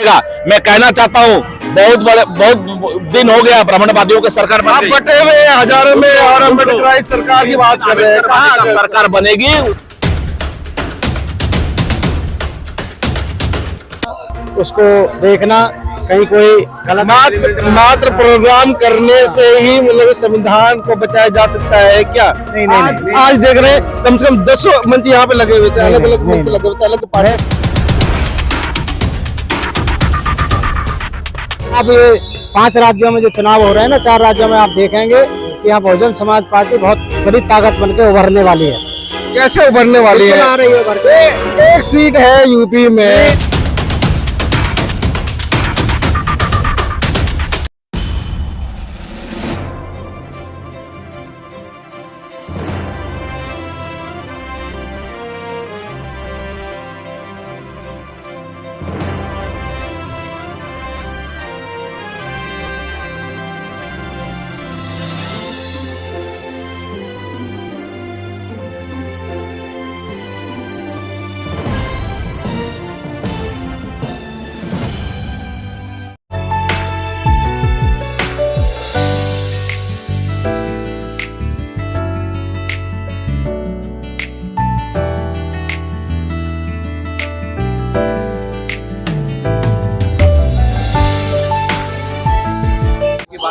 बनेगा। मैं कहना चाहता हूँ बहुत दिन हो गया ब्राह्मणवादियों के सरकार बटे हुए हजारों में और अम्बेडकराइट सरकार की बात कर रहे हैं। कहाँ सरकार बनेगी? उसको देखना कहीं कोई गलत मात्र प्रोग्राम करने से ही मतलब संविधान को बचाया जा सकता है क्या? नहीं। आज देख रहे हैं कम से कम 10 मंच यहाँ पे लगे हुए थे, अलग अलग मंच लगे हुए थे, अलग पार्टी। अब ये 5 राज्यों में जो चुनाव हो रहे हैं ना, 4 राज्यों में आप देखेंगे कि यहाँ बहुजन समाज पार्टी बहुत बड़ी ताकत बनके उभरने वाली है। कैसे उभरने वाली है? आ रही है उभर के। एक सीट है यूपी में।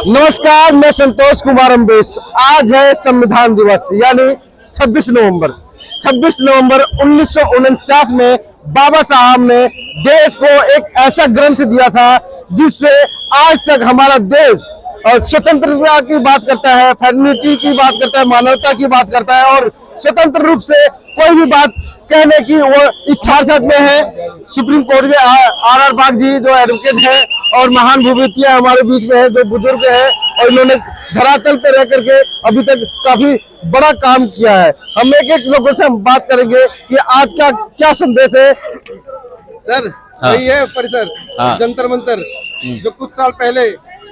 नमस्कार, मैं संतोष कुमार अम्बेश। आज है संविधान दिवस यानी 26 नवंबर। 26 नवंबर 1949 में बाबा साहब ने देश को एक ऐसा ग्रंथ दिया था जिससे आज तक हमारा देश स्वतंत्रता की बात करता है, फेडरलिटी की बात करता है, मानवता की बात करता है और स्वतंत्र रूप से कोई भी बात कहने की वो इच्छा में है। सुप्रीम कोर्ट के आर बाग जी जो एडवोकेट है और महान विभूतियां हमारे बीच में है, जो बुजुर्ग है और इन्होंने धरातल पे रह करके अभी तक काफी बड़ा काम किया है। हम एक लोगों से हम बात करेंगे कि आज का क्या संदेश है। सर यही है परिसर जंतर मंतर जो कुछ साल पहले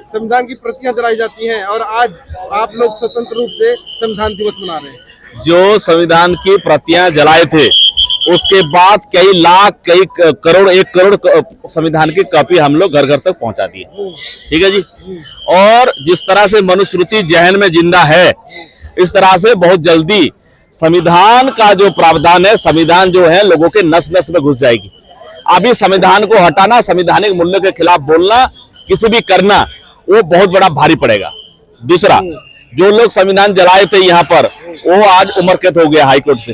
संविधान की प्रतियां जलाई जाती हैं और आज आप लोग स्वतंत्र रूप से संविधान दिवस मना रहे हैं। जो संविधान की प्रतियां जलाए थे उसके बाद कई लाख कई करोड़ 1 करोड़ संविधान की कॉपी हम लोग घर घर तक पहुंचा दिए। ठीक है जी। और जिस तरह से मनुस्मृति जहन में जिंदा है, इस तरह से बहुत जल्दी संविधान का जो प्रावधान है, संविधान जो है लोगों के नस नस में घुस जाएगी। अभी संविधान को हटाना, संवैधानिक मूल्य के खिलाफ बोलना, किसी भी करना, वो बहुत बड़ा भारी पड़ेगा। दूसरा, जो लोग संविधान जलाए थे यहाँ पर, वो आज उम्र कैद हो गया, हाईकोर्ट से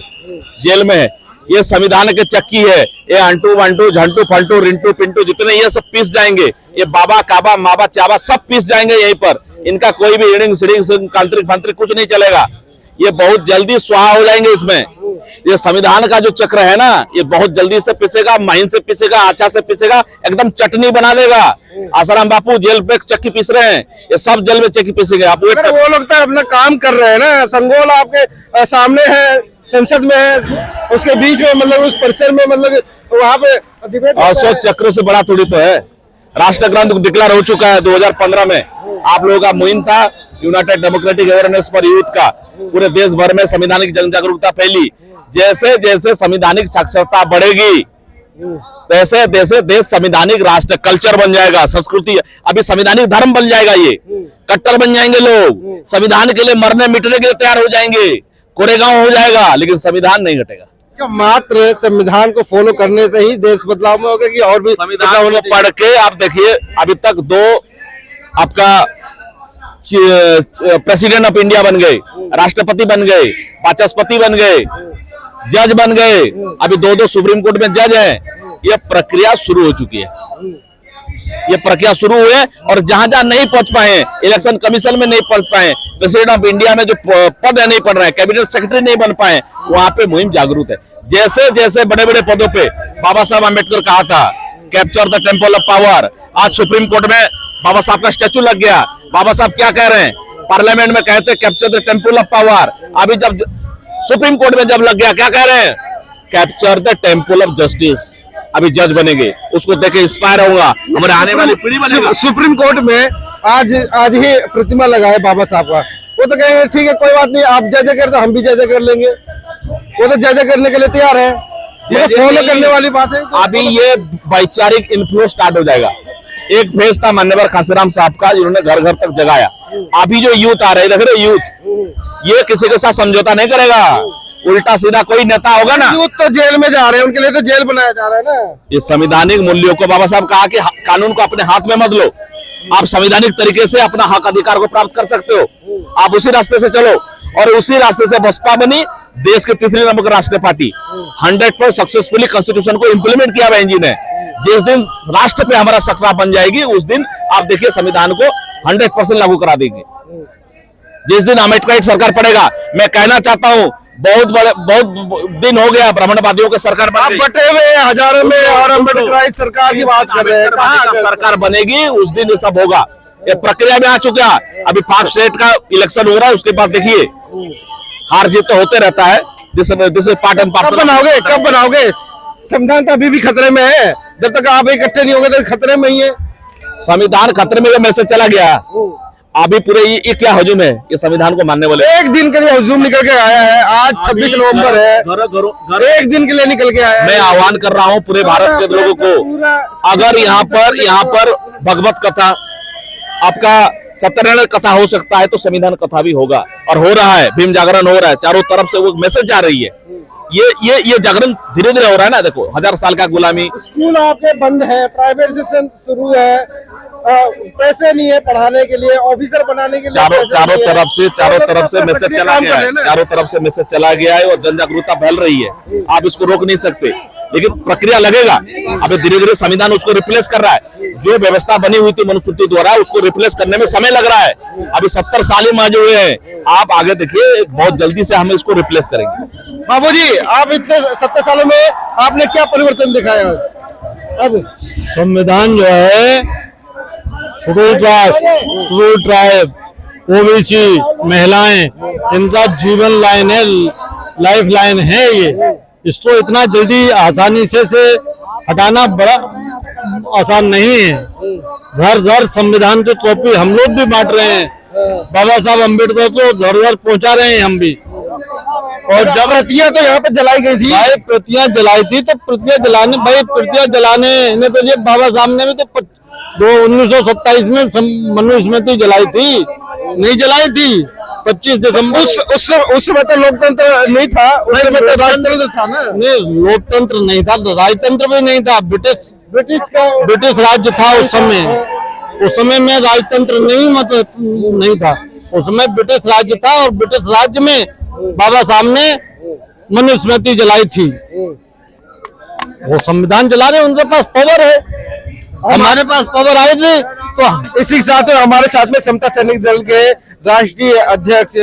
जेल में है। ये संविधान के चक्की है, ये अंटू बंटू झंटू फंटू रिंटू पिंटू जितने ये सब पीस जाएंगे। ये बाबा काबा माबा चाबा सब पीस जाएंगे यहीं पर। इनका कोई भी इडिंग सिडिंग कांत्रिक फांत्रिक कुछ नहीं चलेगा। ये बहुत जल्दी स्वाहा हो जाएंगे इसमें। ये संविधान का जो चक्र है ना, ये बहुत जल्दी से पिसेगा, महीन से पिसेगा, आचा से पिसेगा, एकदम चटनी बना देगा। आसाराम बापू जेल पे चक्की पीस रहे हैं, ये सब जेल में चक्की पीसेंगे। आप वो लगता है अपना काम कर रहे हैं ना। संगोल आपके सामने है, संसद में है, उसके बीच में मतलब उस परिसर में मतलब वहां पे अशोक चक्र से बड़ा थोड़ी तो है। राष्ट्र ग्रंथ डिक्लेयर हो चुका है 2015 में। आप लोगों का मुहिम था United democratic awareness for youth का। पूरे देश भर में संवैधानिक जन जागरूकता फैली। जैसे जैसे संवैधानिक साक्षरता बढ़ेगी तैसे तैसे देश संवैधानिक राष्ट्र कल्चर बन जाएगा, संस्कृति। अभी संवैधानिक धर्म बन जाएगा। ये कट्टर बन जाएंगे लोग, संविधान के लिए मरने मिटने के लिए तैयार हो जाएंगे। कोरेगांव हो जाएगा, लेकिन संविधान नहीं घटेगा। मात्र संविधान को फॉलो करने से ही देश बदलाव में होगा कि और भी संविधान को पढ़ के आप देखिए, अभी तक 2 आपका प्रेसिडेंट ऑफ इंडिया बन गए, राष्ट्रपति बन गए, वाचस्पति बन गए, जज बन गए, अभी 2 सुप्रीम कोर्ट में जज हैं। ये प्रक्रिया शुरू हो चुकी है। ये प्रक्रिया शुरू हुए और जहां जहां नहीं पहुंच पाए, इलेक्शन कमीशन में नहीं पहुंच पाए, प्रेसिडेंट ऑफ इंडिया में जो पद नहीं बन रहे हैं, कैबिनेट सेक्रेटरी नहीं बन पाए, वहां पे मुहिम जागरूक है। जैसे जैसे बड़े बड़े पदों पे बाबा साहब आम्बेडकर कहा था capture the temple of power, आज सुप्रीम कोर्ट में बाबा साहब का स्टैचू लग गया। बाबा साहब क्या कह रहे हैं? पार्लियामेंट में कहते capture the temple of power. अभी जब सुप्रीम कोर्ट में जब लग गया, क्या कह रहे हैं? Capture the temple of justice. अभी जज बनेंगे, उसको देख के इंस्पायर होगा, हमारे आने वाली पीढ़ी बनेगा। सुप्रीम कोर्ट में आज ही प्रतिमा लगा है बाबा साहब का। वो तो कहेंगे ठीक है कोई बात नहीं, आप जय जय कर दो, हम भी जय जय कर लेंगे। वो तो जय जय करने के लिए तैयार है। ये फॉलो करने वाली बात है। अभी ये वैचारिक इन्फ्लुएंस स्टार्ट हो जाएगा। एक फेज था मान्यवर खांसीराम साहब का, जिन्होंने घर घर तक जगाया। अभी जो यूथ आ रहे, देख रहे यूथ, ये किसी के साथ समझौता नहीं करेगा। उल्टा सीधा कोई नेता होगा ना, यूथ तो जेल में जा रहे हैं, उनके लिए तो जेल बनाया जा रहा है ना। ये संवैधानिक मूल्यों को, बाबा साहब कहा कि कानून को अपने हाथ में मत लो, आप संवैधानिक तरीके से अपना हक अधिकार को प्राप्त कर सकते हो, आप उसी रास्ते से चलो। और उसी रास्ते से बसपा बनी, देश की तीसरी नंबर की राष्ट्रीय पार्टी। 100% सक्सेसफुली कॉन्स्टिट्यूशन को इंप्लीमेंट किया बहन जी ने। जिस दिन राष्ट्र पे हमारा सकरा बन जाएगी, उस दिन आप देखिए संविधान को 100% लागू करा देंगे। जिस दिन अम्बेडकर सरकार पड़ेगा, मैं कहना चाहता हूं, बहुत दिन हो गया ब्राह्मणवादियों के सरकार आप बटे हुए हजारों में और अम्बेडकर सरकार की बात कर रहे हैं। कहाँ सरकार बनेगी, उस दिन ये सब होगा। ये प्रक्रिया में आ चुका है। अभी 5 स्टेट का इलेक्शन हो रहा है, उसके बाद देखिए हार जीत तो होते रहता है। This is part and parcel. कब बनाओगे? संविधान तो अभी भी खतरे में है। जब तक आप इकट्ठे नहीं होंगे तो खतरे में ही है। संविधान खतरे में, मैसेज चला गया। अभी पूरे ये क्या हजूम है, ये संविधान को मानने वाले। एक दिन के लिए हजूम निकल के आया है। आज 26 नवंबर है, एक दिन के लिए निकल के आया है। मैं आह्वान कर रहा हूँ पूरे भारत के लोगों को, अगर यहाँ पर भगवत कथा, आपका सत्यनारायण कथा हो सकता है, तो संविधान कथा भी होगा। और हो रहा है, भीम जागरण हो रहा है, चारों तरफ से वो मैसेज जा रही है। ये जागरण धीरे धीरे हो रहा है ना। देखो 1000 साल का गुलामी। स्कूल आपके बंद है, प्राइवेटाइजेशन शुरू है, पैसे नहीं है पढ़ाने के लिए, ऑफिसर बनाने के लिए। चारों तरफ से मैसेज चला गया है, चारों तरफ से मैसेज चला गया है और जन जागरूकता फैल रही है। आप इसको रोक नहीं सकते, लेकिन प्रक्रिया लगेगा। अभी धीरे धीरे संविधान उसको रिप्लेस कर रहा है। जो व्यवस्था बनी हुई थी मनुस्मृति द्वारा, उसको रिप्लेस करने में समय लग रहा है। अभी 70 साल ही माजे हुए हैं। आप आगे देखिए, बहुत जल्दी से हम इसको रिप्लेस करेंगे। बाबूजी, आप इतने 70 सालों में आपने क्या परिवर्तन दिखाया? अब संविधान जो है शेड्यूल ट्राइब, ओबीसी, महिलाएं, इनका जीवन लाइन है, लाइफ लाइन है। ये इसको इतना जल्दी आसानी से हटाना बड़ा आसान नहीं है। घर घर संविधान की कॉपी हम लोग भी बांट रहे हैं। बाबा साहब अम्बेडकर को घर घर पहुंचा रहे हैं हम भी। और जब प्रतियां तो यहाँ पे जलाई गई थी, भाई प्रतियां जलाई थी, तो प्रतियां जलाने ने तो ये बाबा साहब ने भी तो 1927 में मनुस्मृति जलाई थी, नहीं जलाई थी 25 दिसंबर। उस समय तो लोकतंत्र नहीं था, उस समय तो राजतंत्र था ना। नहीं, लोकतंत्र नहीं था, राजतंत्र भी नहीं था। ब्रिटिश राज्य था उस समय में राजतंत्र नहीं था। उस समय ब्रिटिश राज्य था, और ब्रिटिश राज्य में बाबा साहब ने मनुस्मृति जलाई थी। वो संविधान जला रहे, उनके पास पावर है, हमारे पास पावर आई थी। तो इसी के साथ हमारे साथ में समता सैनिक दल के राष्ट्रीय अध्यक्ष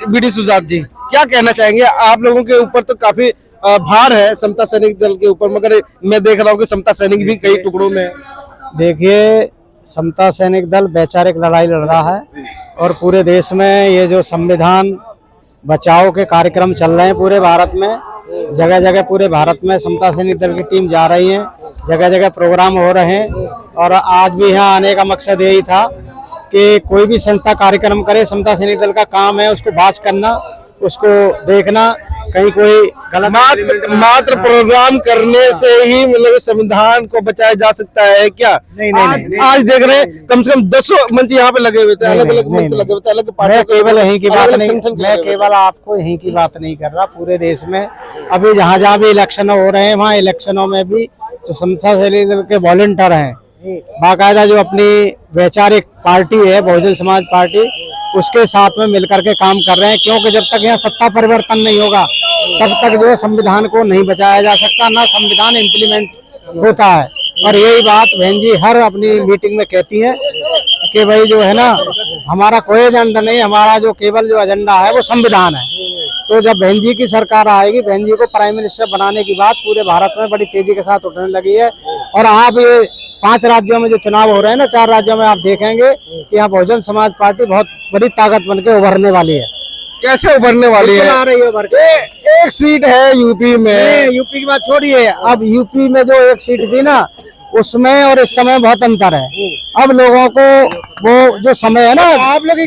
बीडी सुजात जी, क्या कहना चाहेंगे? आप लोगों के ऊपर तो काफी भार है समता सैनिक दल के ऊपर, मगर मैं देख रहा हूँ कि समता सैनिक भी कई टुकड़ों में। देखिए, समता सैनिक दल वैचारिक लड़ाई लड़ रहा है, और पूरे देश में ये जो संविधान बचाओ के कार्यक्रम चल रहे हैं पूरे भारत में, जगह जगह पूरे भारत में समता सैनिक दल की टीम जा रही है, जगह जगह प्रोग्राम हो रहे हैं। और आज भी यहाँ आने का मकसद यही था कि कोई भी संस्था कार्यक्रम करे, समता सैनिक दल का काम है उसको बात करना, उसको देखना, कहीं कोई गलत मात्र प्रोग्राम करने से ही मतलब संविधान को बचाया जा सकता है क्या? नहीं। आज देख रहे हैं कम से कम 10 मंच यहाँ पे लगे हुए थे, अलग अलग मंच लगे हुए थे, अलग मैं केवल यहीं की बात नहीं, मैं केवल आपको यहीं की बात नहीं कर रहा। पूरे देश में अभी जहाँ भी इलेक्शन हो रहे हैं, वहाँ इलेक्शनों में भी जो समता सैनिक दल के वॉलंटियर हैं, बाकायदा जो अपनी वैचारिक पार्टी है बहुजन समाज पार्टी, उसके साथ में मिलकर के काम कर रहे हैं। क्योंकि जब तक यहाँ सत्ता परिवर्तन नहीं होगा, तब तक जो संविधान को नहीं बचाया जा सकता, ना संविधान इम्प्लीमेंट होता है। और यही बात बहन जी हर अपनी मीटिंग में कहती है कि भाई जो है ना, हमारा कोई एजेंडा नहीं, हमारा जो केवल जो एजेंडा है वो संविधान है। तो जब बहन जी की सरकार आएगी, बहन जी को प्राइम मिनिस्टर बनाने की बात पूरे भारत में बड़ी तेजी के साथ उठने लगी है। और आप ये 5 राज्यों में जो चुनाव हो रहे हैं ना, 4 राज्यों में आप देखेंगे कि यहाँ बहुजन समाज पार्टी बहुत बड़ी ताकत बन के उभरने वाली है। कैसे उभरने वाली है? आ रही है उभर के। एक सीट है यूपी में, यूपी की बात छोड़िए, अब यूपी में जो एक सीट थी ना, उसमें और इस समय बहुत अंतर है। अब लोगों को वो जो समय है ना, आप लोग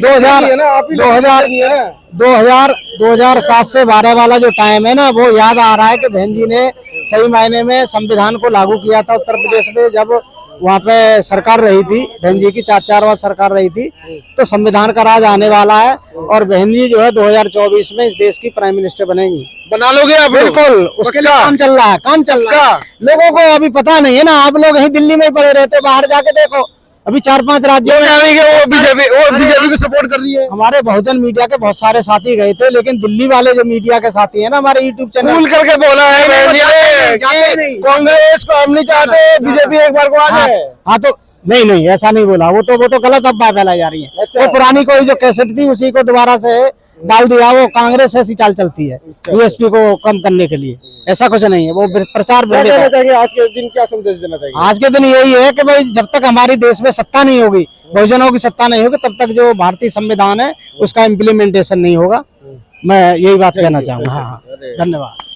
2007 से 12 वाला जो टाइम है ना, वो याद आ रहा है कि बहन जी ने सही मायने में संविधान को लागू किया था उत्तर प्रदेश में। जब वहाँ पे सरकार रही थी, बहन जी की 4 बार सरकार रही थी, तो संविधान का राज आने वाला है और बहन जी जो है 2024 में इस देश की प्राइम मिनिस्टर बनेंगी। बना लोगे आप? बिल्कुल, उसके लिए काम चल रहा है, काम चल रहा है। लोगों को अभी पता नहीं है ना, आप लोग यहीं दिल्ली में ही पड़े रहते, बाहर जाके देखो अभी 4-5 राज्यों में वो बीजेपी को सपोर्ट कर रही है। हमारे बहुजन मीडिया के बहुत सारे साथी गए थे, लेकिन दिल्ली वाले जो मीडिया के साथी है ना, हमारे यूट्यूब चैनल भूल करके बोला है बहन जी ने, कांग्रेस को हम नहीं चाहते, बीजेपी एक बार को आ जाए। हाँ तो नहीं ऐसा नहीं बोला, वो तो गलत अफवाह फैलाई जा रही है। वो पुरानी कोई जो कैसेट थी उसी को दोबारा से डाल दिया। वो कांग्रेस ऐसी चाल चलती है बीएसपी को कम करने के लिए, ऐसा कुछ नहीं है। वो प्रचार देना चाहिए। आज के दिन क्या संदेश देना चाहिए? आज के दिन यही है कि भाई जब तक हमारी देश में सत्ता नहीं होगी, बहुजनों की सत्ता नहीं होगी, तब तक जो भारतीय संविधान है उसका इम्प्लीमेंटेशन नहीं होगा। मैं यही बात कहना चाहूंगा। हाँ, धन्यवाद।